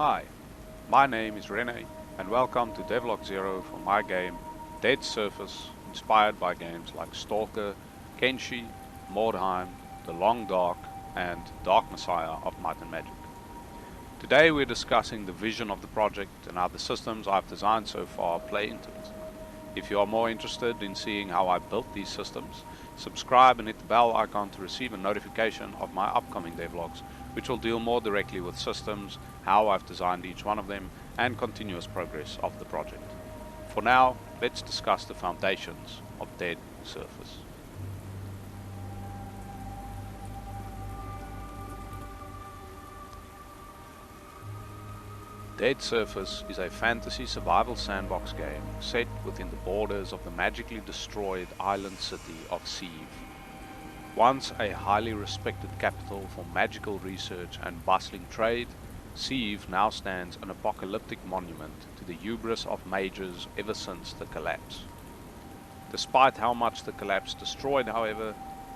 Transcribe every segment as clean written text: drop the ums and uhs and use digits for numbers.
Hi, my name is Rene and welcome to Devlog 0 for my game Dead Surface, inspired by games like Stalker, Kenshi, Mordheim, The Long Dark and Dark Messiah of Might and Magic. Today we're discussing the vision of the project and how the systems I've designed so far play into it. If you are more interested in seeing how I built these systems, subscribe and hit the bell icon to receive a notification of my upcoming devlogs, which will deal more directly with systems, how I've designed each one of them, and continuous progress of the project. For now, let's discuss the foundations of Dead Surface. Dead Surface is a fantasy survival sandbox game set within the borders of the magically destroyed island city of Sieve. Once a highly respected capital for magical research and bustling trade, Sieve now stands an apocalyptic monument to the hubris of mages ever since the collapse. Despite how much the collapse destroyed, however,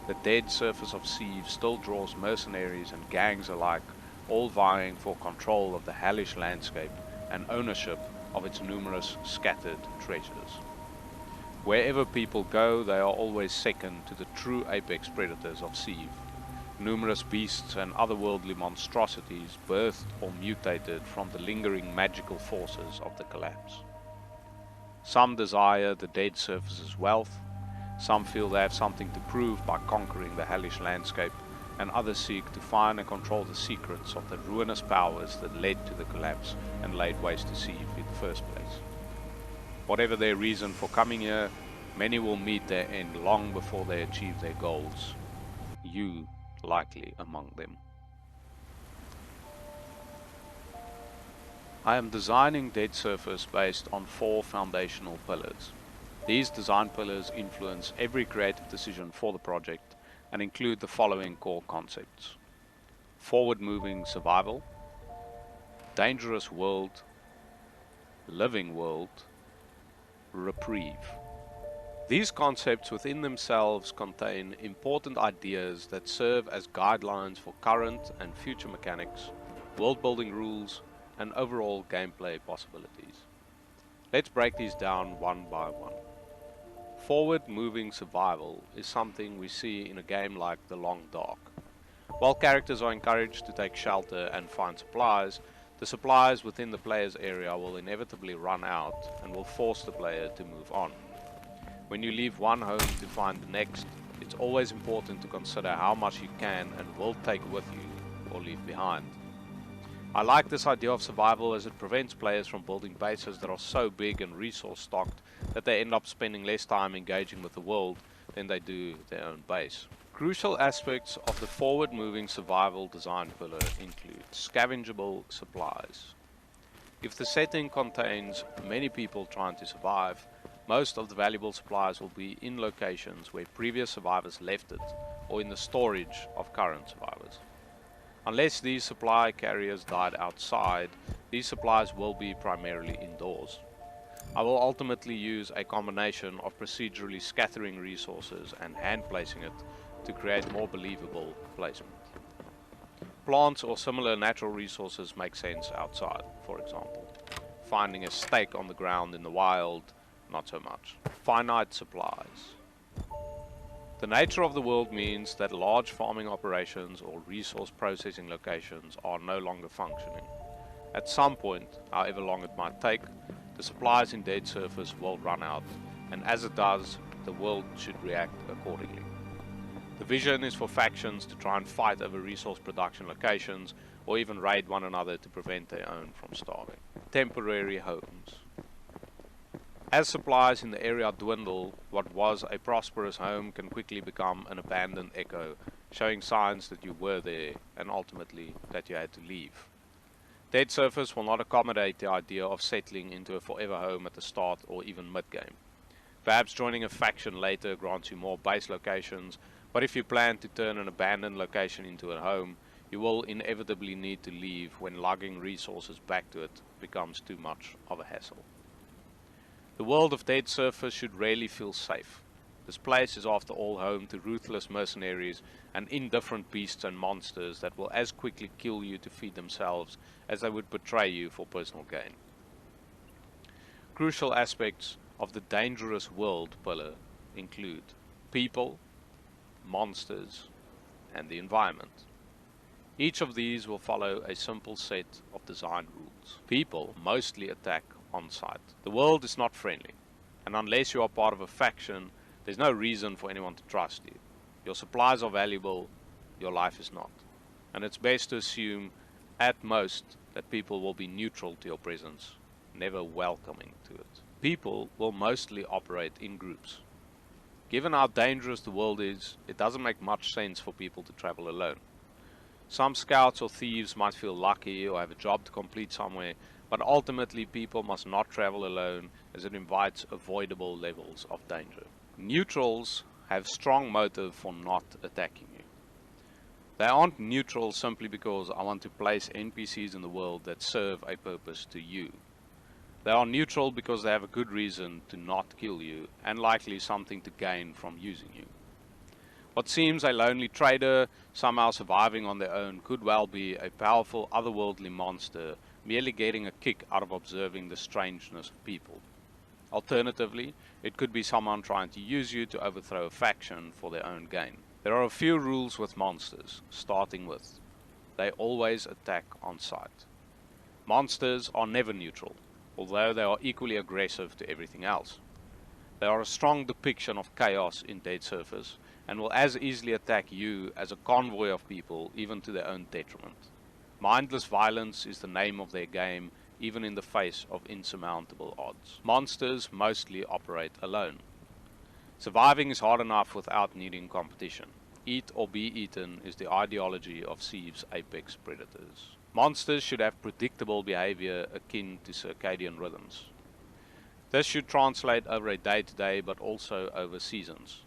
the dead surface of Sieve still draws mercenaries and gangs alike, all vying for control of the hellish landscape and ownership of its numerous scattered treasures. Wherever people go, they are always second to the true apex predators of Sieve, numerous beasts and otherworldly monstrosities birthed or mutated from the lingering magical forces of the collapse. Some desire the dead surface's wealth, some feel they have something to prove by conquering the hellish landscape, and others seek to find and control the secrets of the ruinous powers that led to the collapse and laid waste to Sieve in the first place. Whatever their reason for coming here, many will meet their end long before they achieve their goals. You likely among them. I am designing Dead Surface based on 4 foundational pillars. These design pillars influence every creative decision for the project and include the following core concepts: forward-moving survival, dangerous world, living world, reprieve. These concepts within themselves contain important ideas that serve as guidelines for current and future mechanics, world-building rules, and overall gameplay possibilities. Let's break these down one by one. Forward-moving survival is something we see in a game like The Long Dark. While characters are encouraged to take shelter and find supplies, the supplies within the player's area will inevitably run out and will force the player to move on. When you leave one home to find the next, it's always important to consider how much you can and will take with you or leave behind. I like this idea of survival as it prevents players from building bases that are so big and resource stocked that they end up spending less time engaging with the world than they do their own base. Crucial aspects of the forward-moving survival design pillar include scavengeable supplies. If the setting contains many people trying to survive, most of the valuable supplies will be in locations where previous survivors left it or in the storage of current survivors. Unless these supply carriers died outside, these supplies will be primarily indoors. I will ultimately use a combination of procedurally scattering resources and hand placing it to create more believable placement. Plants or similar natural resources make sense outside, for example. Finding a stake on the ground in the wild, not so much. Finite supplies. The nature of the world means that large farming operations or resource processing locations are no longer functioning. At some point, however long it might take, the supplies in Dead Surface will run out, and as it does, the world should react accordingly. The vision is for factions to try and fight over resource production locations, or even raid one another to prevent their own from starving. Temporary homes. As supplies in the area dwindle, what was a prosperous home can quickly become an abandoned echo, showing signs that you were there and ultimately that you had to leave. Dead Surface will not accommodate the idea of settling into a forever home at the start or even mid-game. Perhaps joining a faction later grants you more base locations, but if you plan to turn an abandoned location into a home, you will inevitably need to leave when lugging resources back to it becomes too much of a hassle. The world of Dead Surface should rarely feel safe. This place is after all home to ruthless mercenaries and indifferent beasts and monsters that will as quickly kill you to feed themselves as they would betray you for personal gain. Crucial aspects of the dangerous world pillar include people, monsters, and the environment. Each of these will follow a simple set of design rules. People mostly attack on sight. The world is not friendly, and unless you are part of a faction, there's no reason for anyone to trust you. Your supplies are valuable, your life is not. And it's best to assume, at most, that people will be neutral to your presence, never welcoming to it. People will mostly operate in groups. Given how dangerous the world is, it doesn't make much sense for people to travel alone. Some scouts or thieves might feel lucky or have a job to complete somewhere, but ultimately people must not travel alone as it invites avoidable levels of danger. Neutrals have strong motive for not attacking you. They aren't neutral simply because I want to place NPCs in the world that serve a purpose to you. They are neutral because they have a good reason to not kill you and likely something to gain from using you. What seems a lonely trader somehow surviving on their own could well be a powerful otherworldly monster merely getting a kick out of observing the strangeness of people. Alternatively, it could be someone trying to use you to overthrow a faction for their own gain. There are a few rules with monsters, starting with: they always attack on sight. Monsters are never neutral, although they are equally aggressive to everything else. They are a strong depiction of chaos in Dead Surface, and will as easily attack you as a convoy of people, even to their own detriment. Mindless violence is the name of their game, even in the face of insurmountable odds. Monsters mostly operate alone. Surviving is hard enough without needing competition. Eat or be eaten is the ideology of Seve's apex predators. Monsters should have predictable behavior akin to circadian rhythms. This should translate over a day-to-day but also over seasons.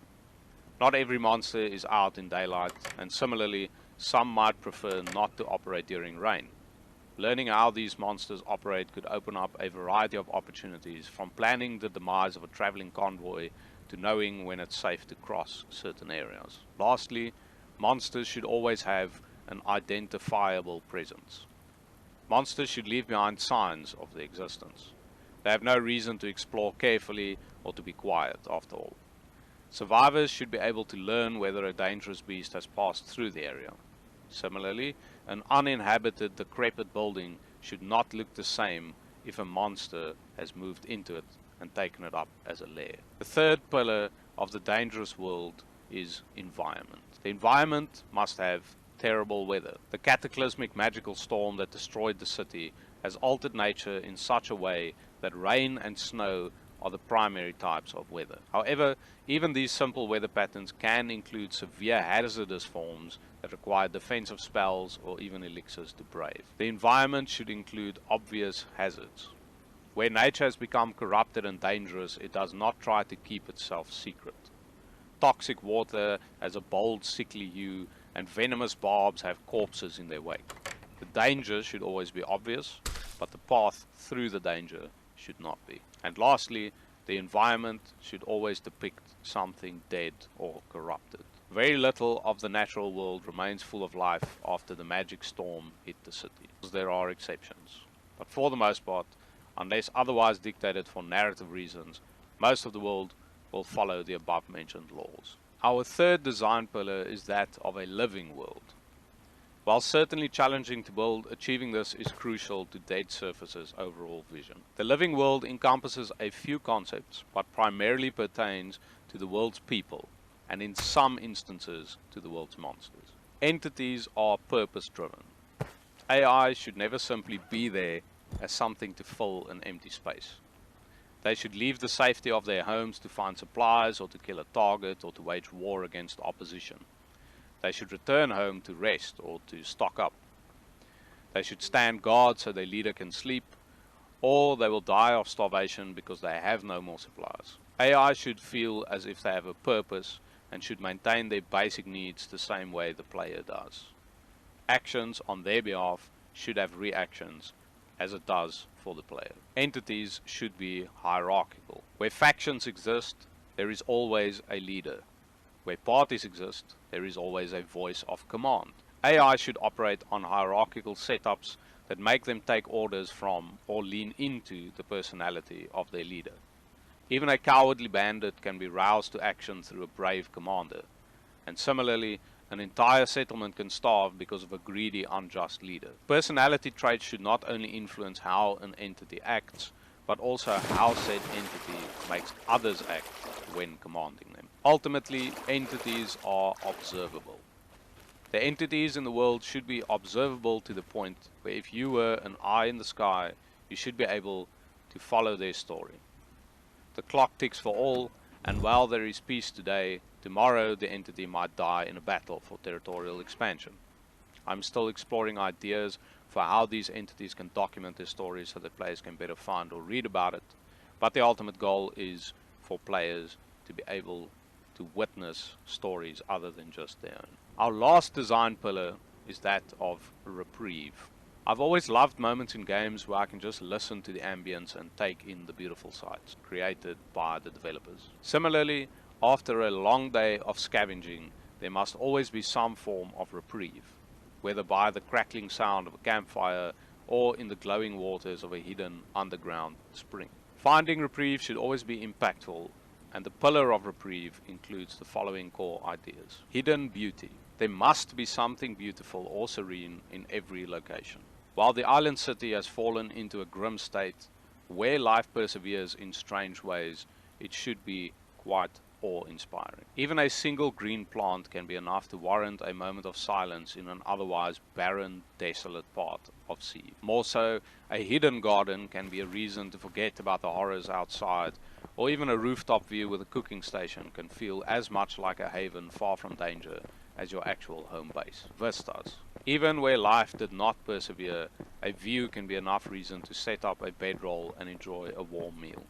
Not every monster is out in daylight, and similarly, some might prefer not to operate during rain. Learning how these monsters operate could open up a variety of opportunities, from planning the demise of a traveling convoy to knowing when it's safe to cross certain areas. Lastly, monsters should always have an identifiable presence. Monsters should leave behind signs of their existence. They have no reason to explore carefully or to be quiet, after all. Survivors should be able to learn whether a dangerous beast has passed through the area. Similarly, an uninhabited, decrepit building should not look the same if a monster has moved into it and taken it up as a lair. The third pillar of the dangerous world is environment. The environment must have terrible weather. The cataclysmic magical storm that destroyed the city has altered nature in such a way that rain and snow are the primary types of weather. However, even these simple weather patterns can include severe hazardous forms that require defensive spells or even elixirs to brave. The environment should include obvious hazards. Where nature has become corrupted and dangerous, it does not try to keep itself secret. Toxic water has a bold, sickly hue, and venomous barbs have corpses in their wake. The danger should always be obvious, but the path through the danger should not be. And lastly, the environment should always depict something dead or corrupted. Very little of the natural world remains full of life after the magic storm hit the city. There are exceptions, but for the most part, unless otherwise dictated for narrative reasons, most of the world will follow the above mentioned laws. Our third design pillar is that of a living world. While certainly challenging to build, achieving this is crucial to Dead Surface's overall vision. The living world encompasses a few concepts, but primarily pertains to the world's people, and in some instances to the world's monsters. Entities are purpose-driven. AI should never simply be there as something to fill an empty space. They should leave the safety of their homes to find supplies or to kill a target or to wage war against opposition. They should return home to rest or to stock up. They should stand guard so their leader can sleep, or they will die of starvation because they have no more supplies. AI should feel as if they have a purpose and should maintain their basic needs the same way the player does. Actions on their behalf should have reactions as it does for the player. Entities should be hierarchical. Where factions exist, there is always a leader. Where parties exist, there is always a voice of command. AI should operate on hierarchical setups that make them take orders from or lean into the personality of their leader. Even a cowardly bandit can be roused to action through a brave commander. And similarly, an entire settlement can starve because of a greedy, unjust leader. Personality traits should not only influence how an entity acts, but also how said entity makes others act when commanding them. Ultimately, entities are observable. The entities in the world should be observable to the point where if you were an eye in the sky, you should be able to follow their story. The clock ticks for all, and while there is peace today, tomorrow the entity might die in a battle for territorial expansion. I'm still exploring ideas for how these entities can document their stories so that players can better find or read about it, but the ultimate goal is for players to be able to witness stories other than just their own. Our last design pillar is that of reprieve. I've always loved moments in games where I can just listen to the ambience and take in the beautiful sights created by the developers. Similarly, after a long day of scavenging, there must always be some form of reprieve, whether by the crackling sound of a campfire or in the glowing waters of a hidden underground spring. Finding reprieve should always be impactful, and the pillar of reprieve includes the following core ideas. Hidden beauty. There must be something beautiful or serene in every location. While the island city has fallen into a grim state, where life perseveres in strange ways, it should be quite awe-inspiring. Even a single green plant can be enough to warrant a moment of silence in an otherwise barren, desolate part of sea. More so, a hidden garden can be a reason to forget about the horrors outside, or even a rooftop view with a cooking station can feel as much like a haven far from danger as your actual home base. Vistas. Even where life did not persevere, a view can be enough reason to set up a bedroll and enjoy a warm meal.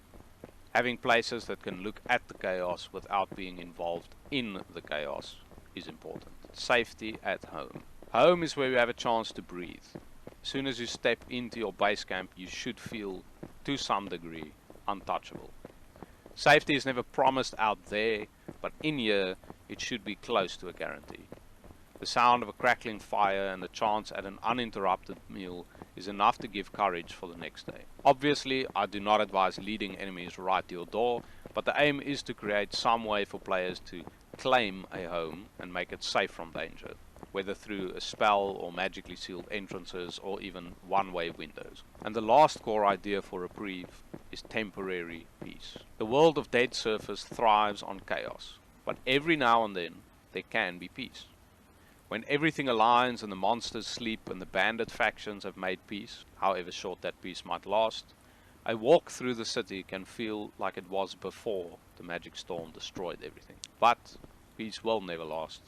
Having places that can look at the chaos without being involved in the chaos is important. Safety at home. Home is where you have a chance to breathe. As soon as you step into your base camp, you should feel, to some degree, untouchable. Safety is never promised out there, but in here, it should be close to a guarantee. The sound of a crackling fire and the chance at an uninterrupted meal is enough to give courage for the next day. Obviously, I do not advise leading enemies right to your door, but the aim is to create some way for players to claim a home and make it safe from danger, whether through a spell or magically sealed entrances or even one-way windows. And the last core idea for reprieve is temporary peace. The world of Dead Surface thrives on chaos, but every now and then there can be peace. When everything aligns and the monsters sleep and the bandit factions have made peace, however short that peace might last, a walk through the city can feel like it was before the magic storm destroyed everything. But peace will never last,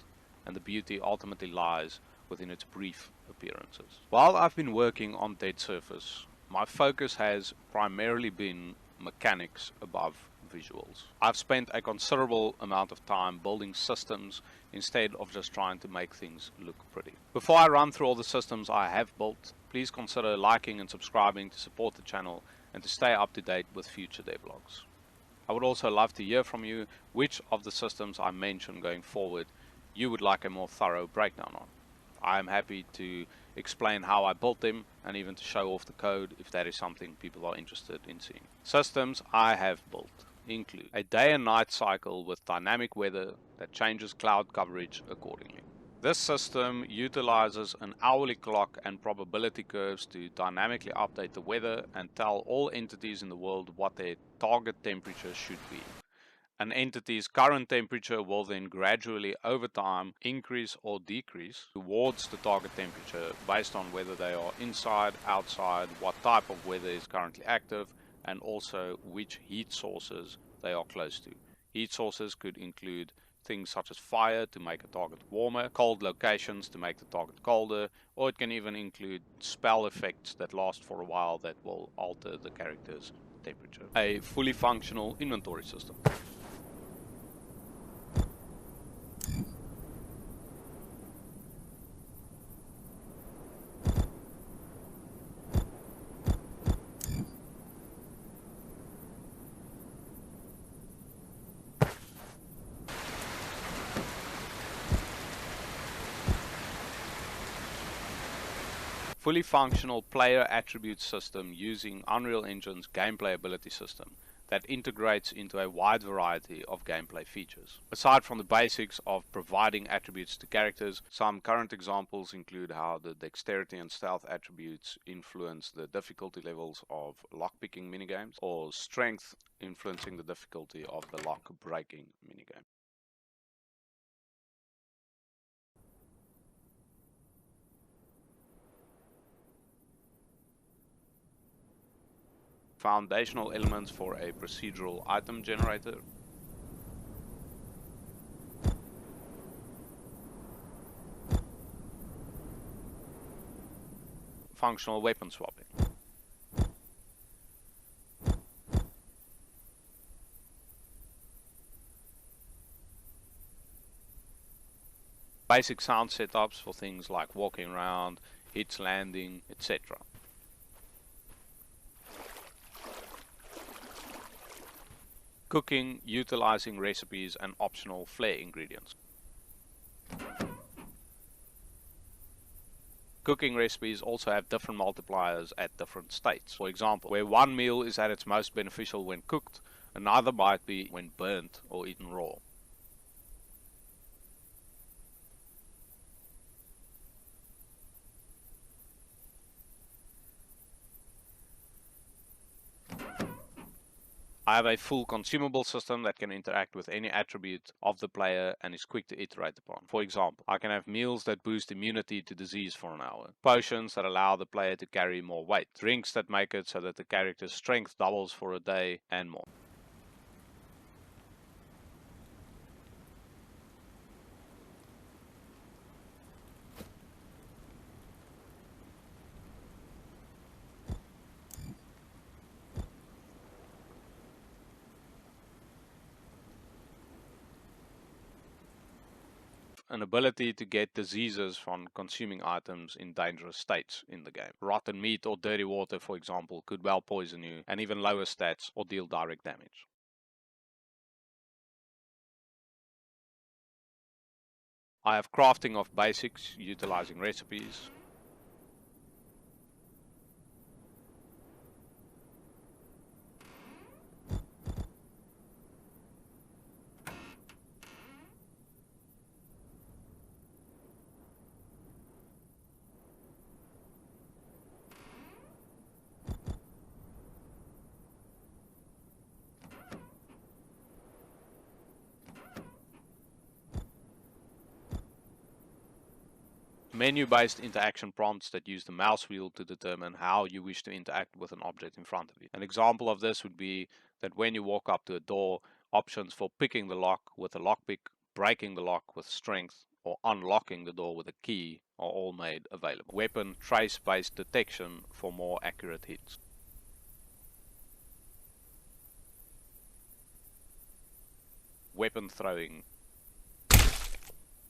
and the beauty ultimately lies within its brief appearances. While I've been working on Dead Surface, my focus has primarily been mechanics above visuals. I've spent a considerable amount of time building systems instead of just trying to make things look pretty. Before I run through all the systems I have built, please consider liking and subscribing to support the channel and to stay up to date with future devlogs. I would also love to hear from you which of the systems I mention going forward you would like a more thorough breakdown on. I am happy to explain how I built them and even to show off the code if that is something people are interested in seeing. Systems I have built include a day and night cycle with dynamic weather that changes cloud coverage accordingly. This system utilizes an hourly clock and probability curves to dynamically update the weather and tell all entities in the world what their target temperature should be. An entity's current temperature will then gradually over time increase or decrease towards the target temperature based on whether they are inside, outside, what type of weather is currently active, and also which heat sources they are close to. Heat sources could include things such as fire to make a target warmer, cold locations to make the target colder, or it can even include spell effects that last for a while that will alter the character's temperature. A fully functional inventory system. fully functional player attribute system using Unreal Engine's gameplay ability system that integrates into a wide variety of gameplay features. Aside from the basics of providing attributes to characters, some current examples include how the dexterity and stealth attributes influence the difficulty levels of lockpicking minigames, or strength influencing the difficulty of the lock breaking minigame. Foundational elements for a procedural item generator. Functional weapon swapping. Basic sound setups for things like walking around, hits landing, etc. Cooking, utilizing recipes and optional flair ingredients. Cooking recipes also have different multipliers at different states. For example, where one meal is at its most beneficial when cooked, another might be when burnt or eaten raw. I have a full consumable system that can interact with any attribute of the player and is quick to iterate upon. For example, I can have meals that boost immunity to disease for an hour, potions that allow the player to carry more weight, drinks that make it so that the character's strength doubles for a day, and more. An ability to get diseases from consuming items in dangerous states in the game. Rotten meat or dirty water, for example, could well poison you, and even lower stats or deal direct damage. I have crafting of basics utilizing recipes. Menu-based interaction prompts that use the mouse wheel to determine how you wish to interact with an object in front of you. An example of this would be that when you walk up to a door, options for picking the lock with a lockpick, breaking the lock with strength, or unlocking the door with a key are all made available. Weapon trace-based detection for more accurate hits. Weapon throwing.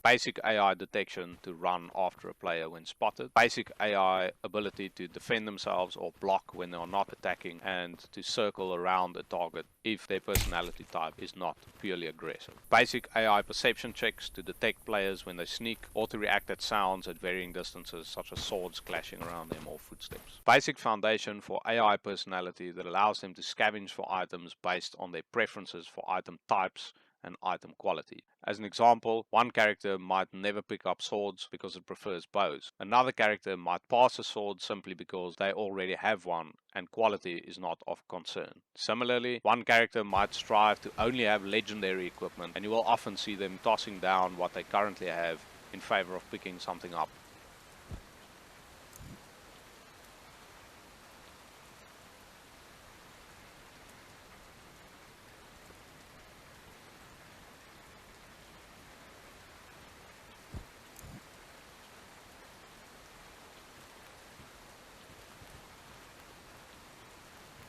Basic AI detection to run after a player when spotted. Basic AI ability to defend themselves or block when they are not attacking, and to circle around a target if their personality type is not purely aggressive. Basic AI perception checks to detect players when they sneak, or to react at sounds at varying distances such as swords clashing around them or footsteps. Basic foundation for AI personality that allows them to scavenge for items based on their preferences for item types and item quality. As an example, one character might never pick up swords because it prefers bows. Another character might pass a sword simply because they already have one and quality is not of concern. Similarly, one character might strive to only have legendary equipment, and you will often see them tossing down what they currently have in favor of picking something up.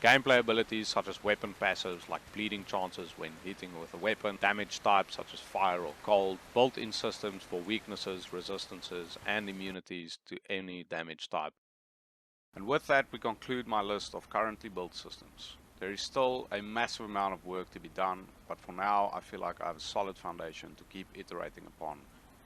Gameplay abilities such as weapon passives like bleeding chances when hitting with a weapon, damage types such as fire or cold, built-in systems for weaknesses, resistances, and immunities to any damage type. And with that, we conclude my list of currently built systems. There is still a massive amount of work to be done, but for now I feel like I have a solid foundation to keep iterating upon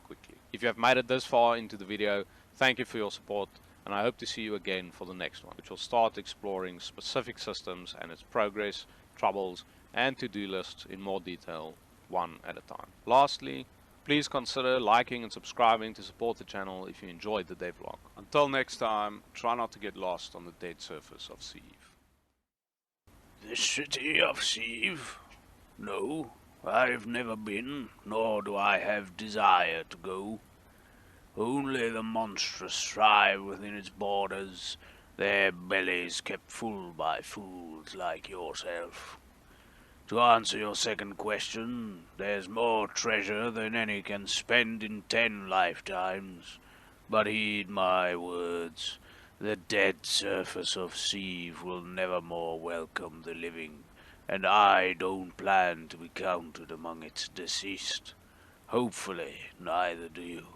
quickly. If you have made it this far into the video, thank you for your support. and I hope to see you again for the next one, which will start exploring specific systems and its progress, troubles, and to-do lists in more detail, one at a time. Lastly, please consider liking and subscribing to support the channel if you enjoyed the devlog. Until next time, try not to get lost on the dead surface of Sieve. The city of Sieve? No, I've never been, nor do I have desire to go. Only the monstrous thrive within its borders, their bellies kept full by fools like yourself. To answer your second question, there's more treasure than any can spend in 10 lifetimes. But heed my words, the dead surface of Sieve will never more welcome the living, and I don't plan to be counted among its deceased. Hopefully, neither do you.